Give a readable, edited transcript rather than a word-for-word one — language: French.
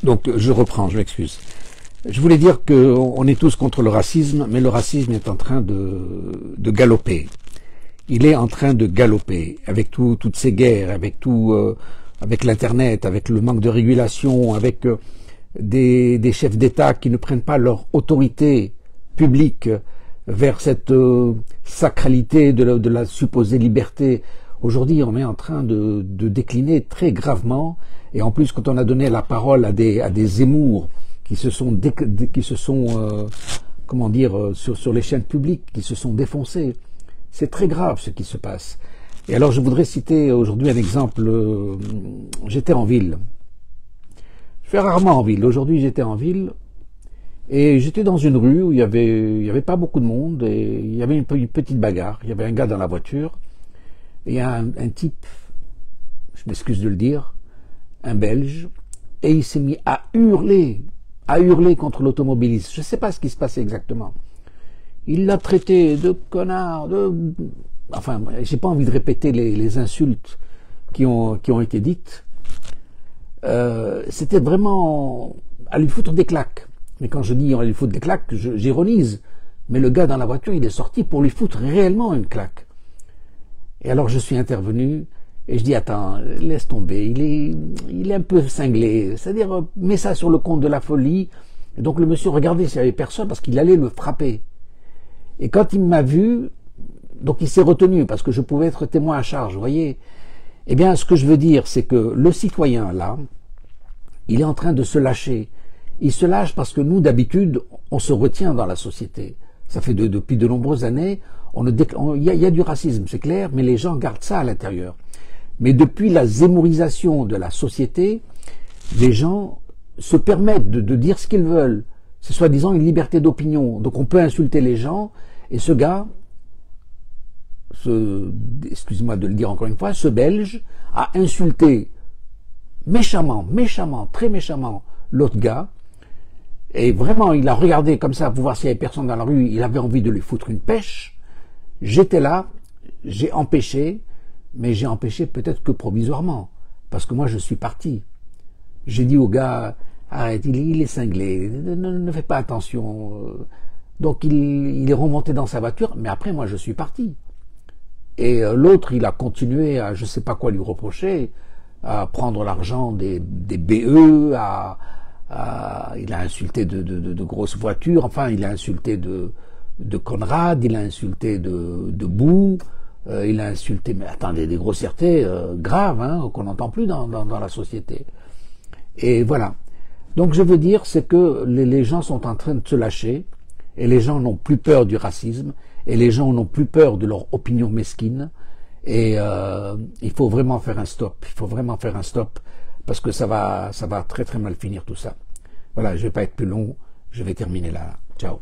Donc je reprends, je m'excuse. Je voulais dire qu'on est tous contre le racisme, mais le racisme est en train de galoper. Il est en train de galoper avec toutes ces guerres, avec l'internet, avec le manque de régulation, avec des chefs d'État qui ne prennent pas leur autorité publique vers cette sacralité de la supposée liberté. Aujourd'hui, on est en train de décliner très gravement, et en plus, quand on a donné la parole à des Zemmour qui se sont comment dire, sur les chaînes publiques, qui se sont défoncés, c'est très grave ce qui se passe. Et alors, je voudrais citer aujourd'hui un exemple. J'étais en ville. Je fais rarement en ville. Aujourd'hui, j'étais en ville. Et j'étais dans une rue où il y avait pas beaucoup de monde, et il y avait une petite bagarre. Il y avait un gars dans la voiture, et il y a un type, je m'excuse de le dire, un Belge, et il s'est mis à hurler contre l'automobiliste. Je ne sais pas ce qui se passait exactement. Il l'a traité de connard, enfin, j'ai pas envie de répéter les insultes qui ont été dites. C'était vraiment à lui foutre des claques. Mais quand je dis on va lui foutre des claques, j'ironise. Mais le gars dans la voiture, il est sorti pour lui foutre réellement une claque. Et alors je suis intervenu et je dis attends, laisse tomber, il est un peu cinglé. C'est-à-dire, mets ça sur le compte de la folie. Et donc le monsieur regardait s'il n'y avait personne parce qu'il allait le frapper. Et quand il m'a vu, donc il s'est retenu parce que je pouvais être témoin à charge, vous voyez. Eh bien, ce que je veux dire, c'est que le citoyen, là, il est en train de se lâcher. Il se lâche parce que nous, d'habitude, on se retient dans la société. Ça fait depuis de nombreuses années, il y a du racisme, c'est clair, mais les gens gardent ça à l'intérieur. Mais depuis la zémourisation de la société, les gens se permettent de dire ce qu'ils veulent. C'est soi-disant une liberté d'opinion. Donc on peut insulter les gens, et ce gars, excusez-moi de le dire encore une fois, ce Belge a insulté méchamment, très méchamment, l'autre gars. Et vraiment, il a regardé comme ça pour voir s'il y avait personne dans la rue. Il avait envie de lui foutre une pêche. J'étais là, j'ai empêché, mais j'ai empêché peut-être que provisoirement, parce que moi je suis parti. J'ai dit au gars, arrête, il est cinglé, ne fais pas attention. Donc il est remonté dans sa voiture, mais après moi je suis parti. Et l'autre, il a continué à je sais pas quoi lui reprocher, à prendre l'argent des BE, il a insulté de grosses voitures, enfin il a insulté de Conrad, il a insulté de Bou, il a insulté, mais attendez, des grossièretés graves, hein, qu'on n'entend plus dans la société. Et voilà. Donc je veux dire, c'est que les gens sont en train de se lâcher, et les gens n'ont plus peur du racisme, et les gens n'ont plus peur de leur opinion mesquine, et il faut vraiment faire un stop, parce que ça va très très mal finir tout ça. Voilà, je vais pas être plus long, je vais terminer là. Ciao.